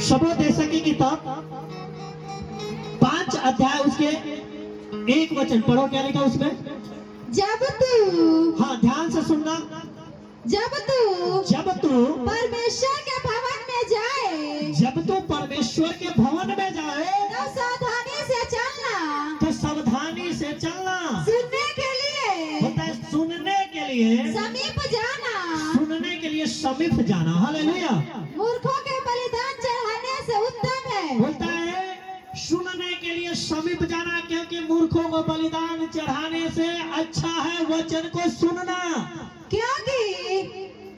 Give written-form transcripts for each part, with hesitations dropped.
सबोदेश की किताब 5 अध्याय उसके 1 वचन पढ़ो, क्या लिखा उसमें? जब तू हाँ, ध्यान से सुनना। जब तू परमेश्वर के भवन में जाए, जब तू परमेश्वर के भवन में जाए तो सावधानी से चलना, तो सावधानी से चलना। सुनने के लिए होता है सुनने के लिए, समीप जाना, सुनने के लिए समीप जाना। हालेलुया। मूर्खों के बलिदान चढ़ाने से उत्तम है। होता है सुनने के लिए समीप जाना, क्योंकि मूर्खों को बलिदान चढ़ाने से अच्छा है वचन को सुनना। क्योंकि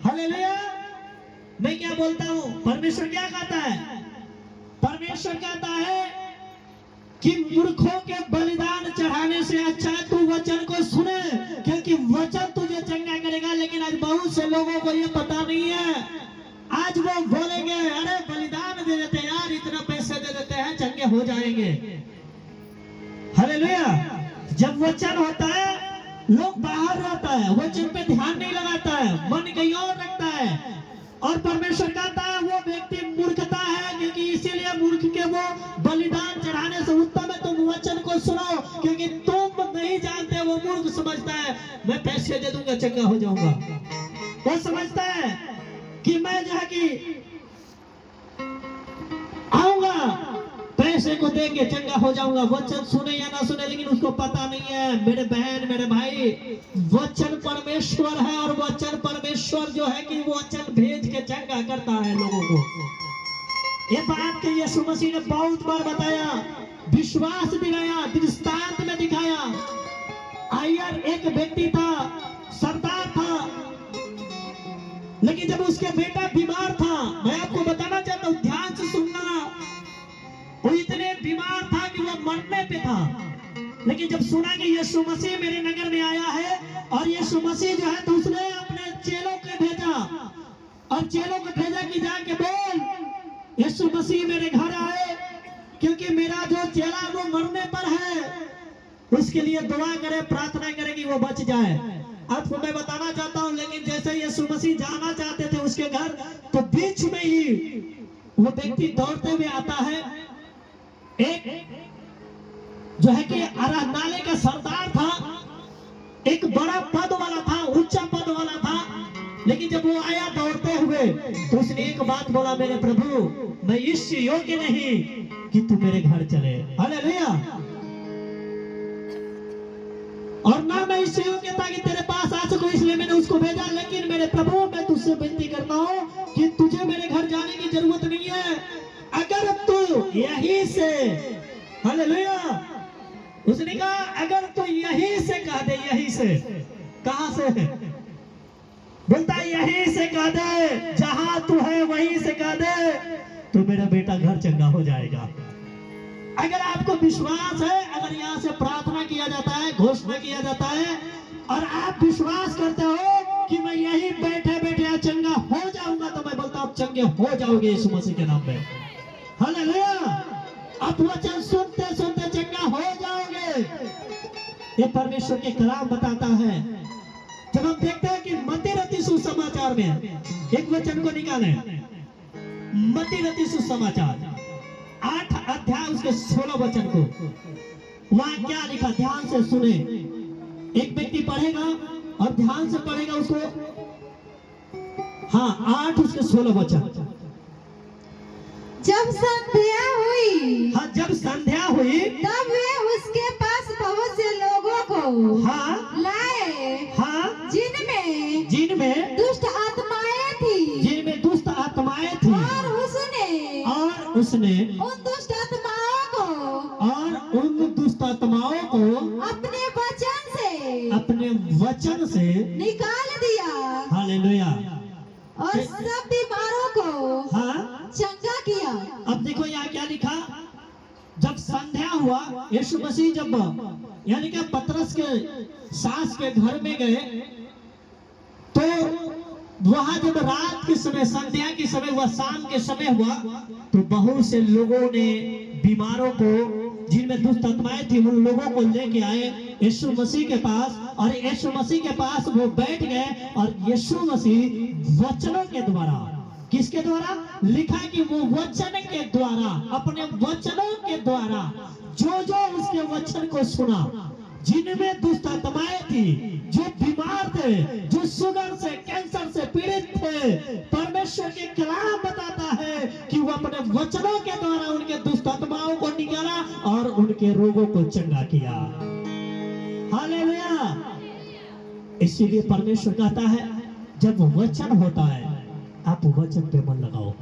हालेलुया। मैं क्या बोलता हूँ, परमेश्वर क्या कहता है? परमेश्वर कहता है कि मूर्खों के बलिदान चढ़ाने से अच्छा है तू वचन को सुने, क्योंकि वचन तुझे चंगा करेगा। लेकिन आज बहुत से लोगों को ये पता नहीं है। आज वो बोलेंगे अरे बलिदान दे देते हैं यार, इतना पैसे दे देते हैं चंगे हो जाएंगे। हालेलुया। जब वचन होता है लोग बाहर रहता है, वचन पे ध्यान नहीं लगाता है, मन कहीं और रखता है। और परमेश्वर कहता है वो व्यक्ति मूर्खता है, क्योंकि इसीलिए मूर्ख के वो बलिदान चढ़ाने से उत्तम है तुम वचन को सुनो, क्योंकि तुम नहीं जानते। वो मूर्ख समझता है मैं पैसे दे दूंगा चंगा हो जाऊंगा। वो समझता है कि मैं जो है कि आऊंगा पैसे को देके चंगा हो जाऊंगा, वचन सुने या ना सुने। लेकिन उसको पता नहीं है मेरे बहन मेरे भाई, वचन परमेश्वर है, और वचन परमेश्वर जो है कि वचन भेज के चंगा करता है लोगों को। ये बात के यीशु मसीह ने बहुत बार बताया, विश्वास दिलाया, दृष्टांत में दिखाया। आयर एक व्यक्ति था, सरदार था, लेकिन जब उसके बेटा बीमार था, मैं आपको बताना चाहता हूं, ध्यान से सुनना। वो इतने बीमार था कि वो मरने पे था। लेकिन जब सुना कि यीशु मसीह मेरे नगर में आया है, और यीशु मसीह जो है तो उसने अपने चेलों को भेजा, और चेलों को भेजा कि जाके बोल यीशु मसीह मेरे घर आए, क्योंकि मेरा जो चेला वो मरने पर है, उसके लिए दुआ करे, प्रार्थना करे कि वो बच जाए। आपको मैं बताना चाहता हूं, लेकिन जैसे यीशु मसीह जाना चाहते थे उसके घर, तो बीच में ही वो व्यक्ति दौड़ते हुए आता है। एक जो है कि आराधनालय का सरदार था, एक बड़ा पद वाला था, ऊंचा पद वाला था। लेकिन जब वो आया दौड़ते हुए, तो उसने एक बात बोला, मेरे प्रभु मैं इस योग्य नहीं कि तू मेरे घर चले। हालेलुया। और ना मैं इस योग्य था कि तेरे पास आ सकूं, इसलिए मैंने उसको भेजा। लेकिन मेरे प्रभु मैं तुझसे विनती करता हूं कि तुझे मेरे घर जाने की जरूरत नहीं है। अगर तू यहीं से, हालेलुया, उसने कहा अगर तू यहीं से कह दे, यहीं से, कहां से? बोलता यहीं से कह दे, जहां तू है वहीं से कह दे, तो मेरा बेटा घर चंगा हो जाएगा। अगर आपको विश्वास है, अगर यहाँ से प्रार्थना किया जाता है, घोषणा किया जाता है, और आप विश्वास करते हो कि मैं यहीं बैठे बैठे चंगा हो जाऊंगा, तो मैं बोलता हूं चंगे हो जाओगे यीशु मसीह के नाम में। हालेलुया। आप वचन सुनते सुनते चंगा हो जाओगे। ये परमेश्वर के कलाम बताता है। जब हम देखते हैं कि मत्ती रचित सुसमाचार में एक वचन को निकालें, मत्ती रचित सुसमाचार 8 अध्याय उसके 16 वचन को, वहां क्या लिखा, ध्यान से सुने। एक व्यक्ति पढ़ेगा और ध्यान से पढ़ेगा उसको। हाँ, 8 उसके 16 वचन। जब संध्या हुई, हाँ, जब संध्या हुई तब वे उसके पास बहुत से लोगों को हाँ लाए, हाँ जिनमें दुष्ट आत्माएं थी, जिनमें दुष्ट आत्माएं थी, और उसने उन दुष्ट आत्माओं को अपने वचन से निकाल दिया, हालेलुया, और सब बीमारों को हाँ चंगा किया। अब देखो यहाँ क्या लिखा, जब संध्या हुआ, यीशु मसीह जब यानी कि पतरस के सास के घर में गए, तो वहां जब रात के समय, संध्या के समय हुआ, शाम के समय हुआ, तो बहुत से लोगों ने बीमारों को, जिनमें दुष्ट आत्माएं थी, उन लोगों को लेके आए यीशु मसीह के पास, और यीशु मसीह के पास वो बैठ गए, और यीशु मसीह वचनों के द्वारा, किसके द्वारा लिखा है कि वो वचन के द्वारा, अपने वचनों के द्वारा जो जो उसके वचन को सुना, जिनमें दुष्ट आत्माएं थी, जो बीमार थे, जो शुगर से कैंसर से पीड़ित थे, परमेश्वर के कलाम बताता है कि वो अपने वचनों के द्वारा उनके दुष्ट आत्माओं को निकाला और उनके रोगों को चंगा किया। हालेलुया। इसीलिए परमेश्वर कहता है जब वचन होता है आप वचन पे मन लगाओ।